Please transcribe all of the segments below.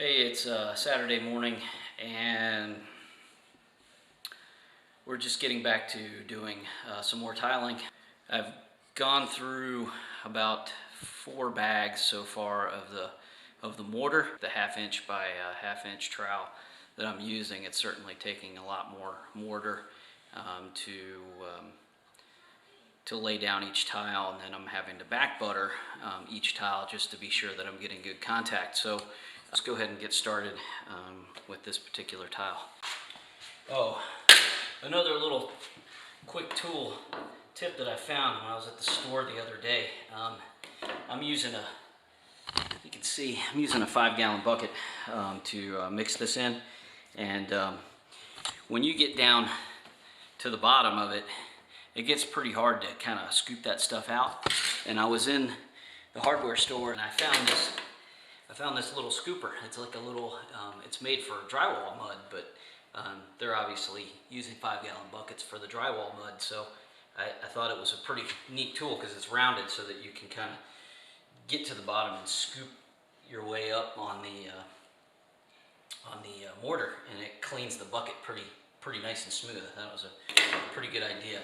Hey, it's Saturday morning, and we're just getting back to doing some more tiling. I've gone through about 4 bags so far of the mortar, the 1/2 inch by 1/2 inch trowel that I'm using. It's certainly taking a lot more mortar to lay down each tile, and then I'm having to back butter each tile just to be sure that I'm getting good contact. So let's go ahead and get started with this particular tile. Oh, another little quick tool tip that I found when I was at the store the other day. I'm using you can see, I'm using a 5-gallon bucket to mix this in. And when you get down to the bottom of it, it gets pretty hard to kind of scoop that stuff out. And I was in the hardware store and I found this little scooper. It's like a little, it's made for drywall mud, but they're obviously using 5-gallon buckets for the drywall mud. So I thought it was a pretty neat tool because it's rounded so that you can kind of get to the bottom and scoop your way up on the mortar, and it cleans the bucket pretty nice and smooth. That was a pretty good idea.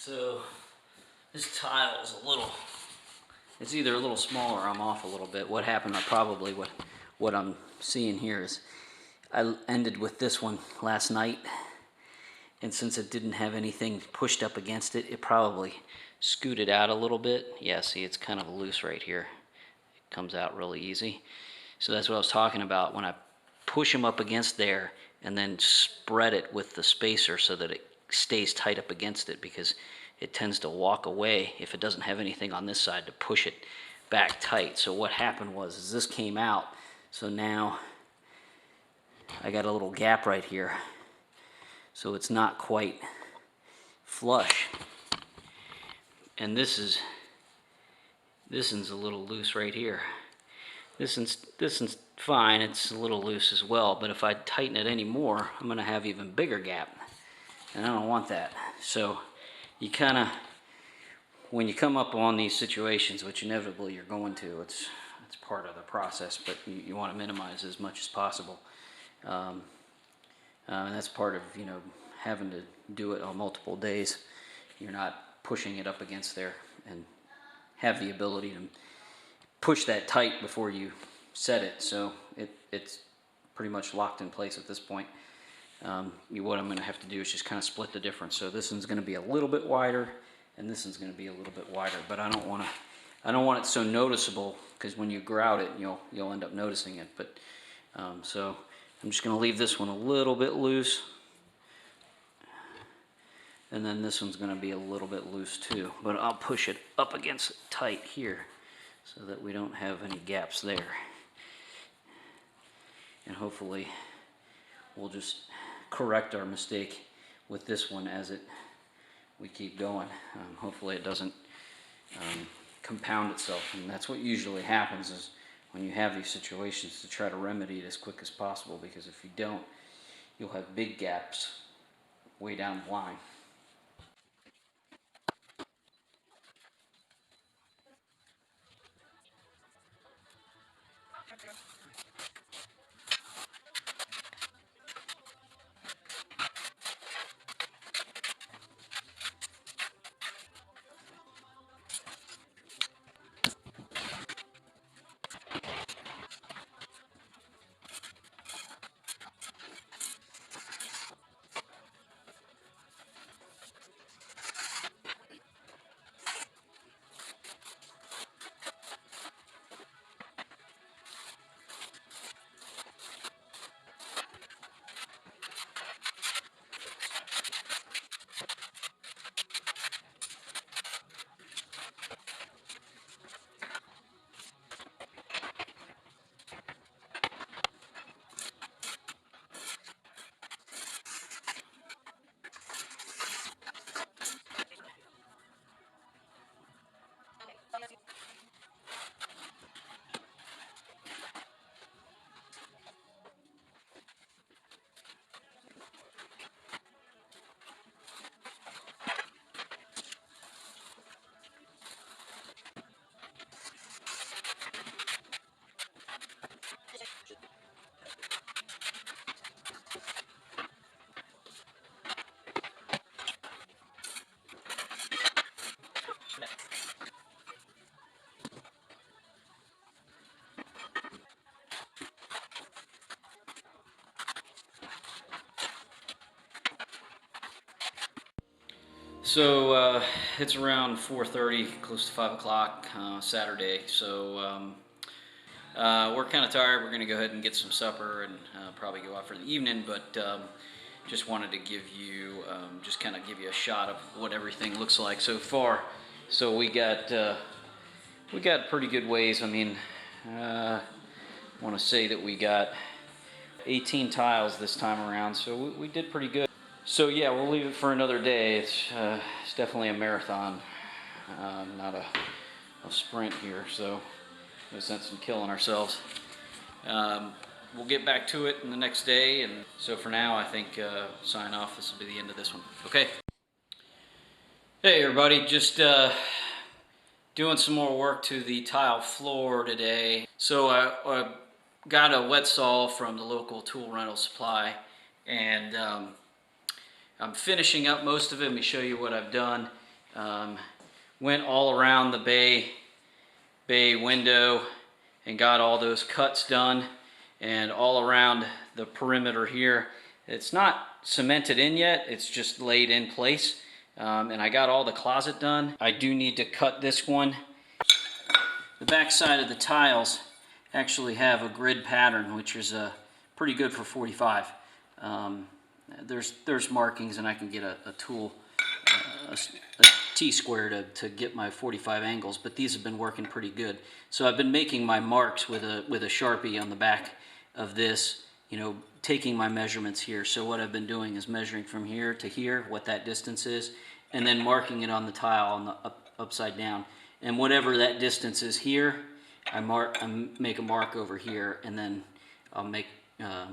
So this tile is it's either a little small or I'm off a little bit. What happened, what I'm seeing here is I ended with this one last night, and since it didn't have anything pushed up against it, it probably scooted out a little bit. Yeah, see, it's kind of loose right here. It comes out really easy. So that's what I was talking about. When I push them up against there and then spread it with the spacer so that it stays tight up against it, because it tends to walk away if it doesn't have anything on this side to push it back tight. So what happened was is this came out, so now I got a little gap right here, so it's not quite flush. And this one's a little loose right here. This one's fine, it's a little loose as well, but if I tighten it any more, I'm going to have even bigger gap, and I don't want that. So you kind of, when you come up on these situations, which inevitably you're going to, it's part of the process, but you want to minimize as much as possible. And that's part of, having to do it on multiple days. You're not pushing it up against there and have the ability to push that tight before you set it, so it's pretty much locked in place at this point. What I'm going to have to do is just kind of split the difference. So this one's going to be a little bit wider, and this one's going to be a little bit wider. But I don't want it so noticeable, because when you grout it, you'll end up noticing it. But so I'm just going to leave this one a little bit loose, and then this one's going to be a little bit loose too. But I'll push it up against it tight here, so that we don't have any gaps there. And hopefully we'll just correct our mistake with this one as we keep going. Hopefully it doesn't compound itself, and that's what usually happens is when you have these situations, to try to remedy it as quick as possible, because if you don't, you'll have big gaps way down the line. It's around 4:30, close to 5 o'clock Saturday. We're kind of tired. We're going to go ahead and get some supper and probably go out for the evening. But just wanted to give you, just kind of give you a shot of what everything looks like so far. So we got pretty good ways. I mean, I want to say that we got 18 tiles this time around, so we did pretty good. So yeah, we'll leave it for another day. It's definitely a marathon, not a sprint here, so no sense in killing ourselves. We'll get back to it in the next day, and so for now, I think sign off. This will be the end of this one. Okay. Hey everybody, just doing some more work to the tile floor today. So I got a wet saw from the local tool rental supply, and I'm finishing up most of it. Let me show you what I've done. Went all around the bay window and got all those cuts done, and all around the perimeter here. It's not cemented in yet, it's just laid in place. And I got all the closet done. I do need to cut this one. The back side of the tiles actually have a grid pattern, which is pretty good for 45. There's markings, and I can get a tool, a T-square to get my 45 angles, but these have been working pretty good. So I've been making my marks with a Sharpie on the back of this, you know, taking my measurements here. So what I've been doing is measuring from here to here, what that distance is, and then marking it on the tile on the upside down. And whatever that distance is here, I make a mark over here, and then I'll make a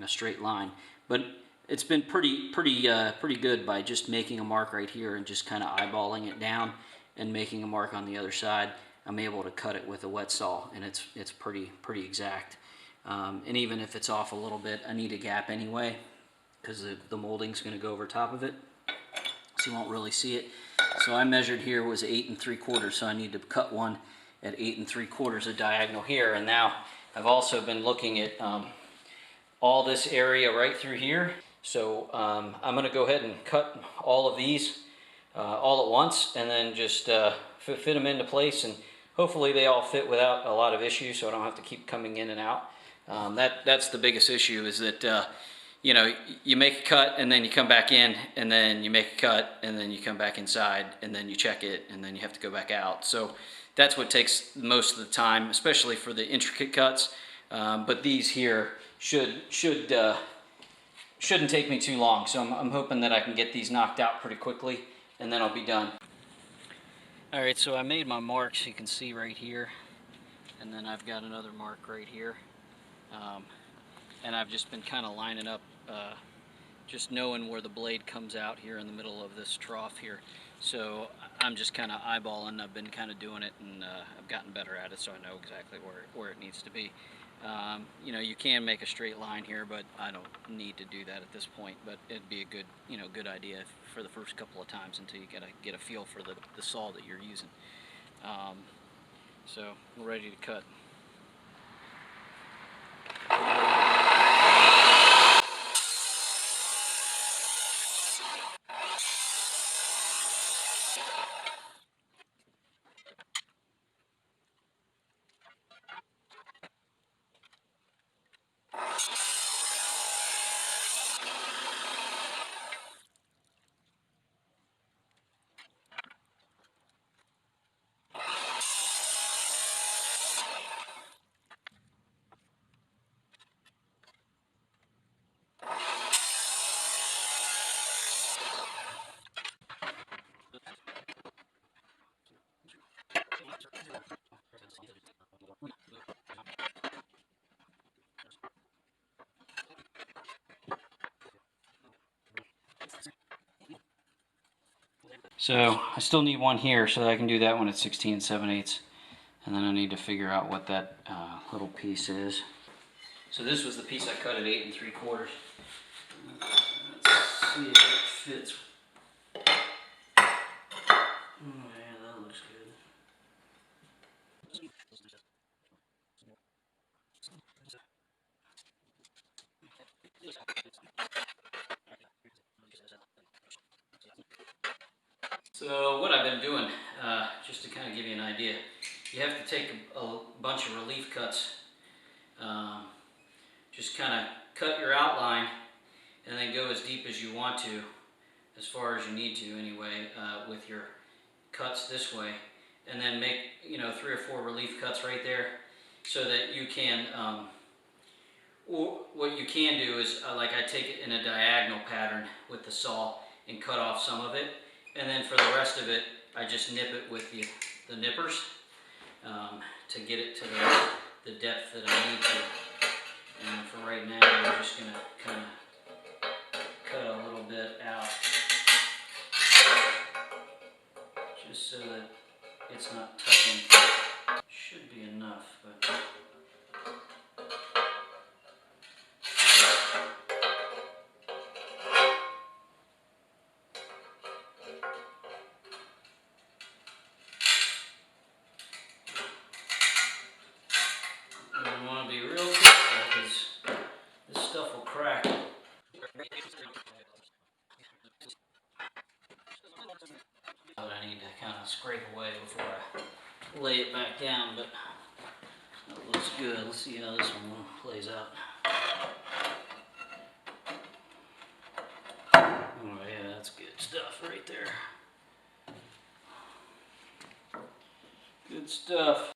straight line. But it's been pretty good by just making a mark right here and just kind of eyeballing it down and making a mark on the other side. I'm able to cut it with a wet saw, and it's pretty exact. And even if it's off a little bit, I need a gap anyway, because the molding's going to go over top of it, so you won't really see it. So I measured here was 8 3/4, so I need to cut one at 8 3/4 of diagonal here. And now I've also been looking at all this area right through here. So I'm going to go ahead and cut all of these all at once, and then just fit them into place, and hopefully they all fit without a lot of issues, so I don't have to keep coming in and out. That's the biggest issue, is that you know, you make a cut and then you come back in, and then you make a cut and then you come back inside, and then you check it, and then you have to go back out. So that's what takes most of the time, especially for the intricate cuts. But these here shouldn't take me too long. So I'm hoping that I can get these knocked out pretty quickly, and then I'll be done. All right, so I made my marks, you can see right here, and then I've got another mark right here. And I've just been kind of lining up, just knowing where the blade comes out here in the middle of this trough here. So I'm just kind of eyeballing. I've been kind of doing it, and I've gotten better at it, so I know exactly where it needs to be. You know, you can make a straight line here, but I don't need to do that at this point. But it'd be a good, good idea for the first couple of times until you get a feel for the saw that you're using. So we're ready to cut. So I still need one here so that I can do that one at 16 7/8, and then I need to figure out what that little piece is. So this was the piece I cut at 8 3/4. Let's see if it fits. Oh yeah, that looks good. So what I've been doing, just to kind of give you an idea, you have to take a bunch of relief cuts. Just kind of cut your outline and then go as deep as you want to, as far as you need to anyway, with your cuts this way. And then make, 3 or 4 relief cuts right there so that you can, what you can do is, like I take it in a diagonal pattern with the saw and cut off some of it. And then for the rest of it, I just nip it with the nippers to get it to the depth that I need to. And for right now, I'm just going to kind of cut a little bit out, just so that it's not touching. Should be enough, but... You want to be real careful because this stuff will crack. But I need to kind of scrape away before I lay it back down, but that looks good. Let's see how this one plays out. Oh yeah, that's good stuff right there. Good stuff.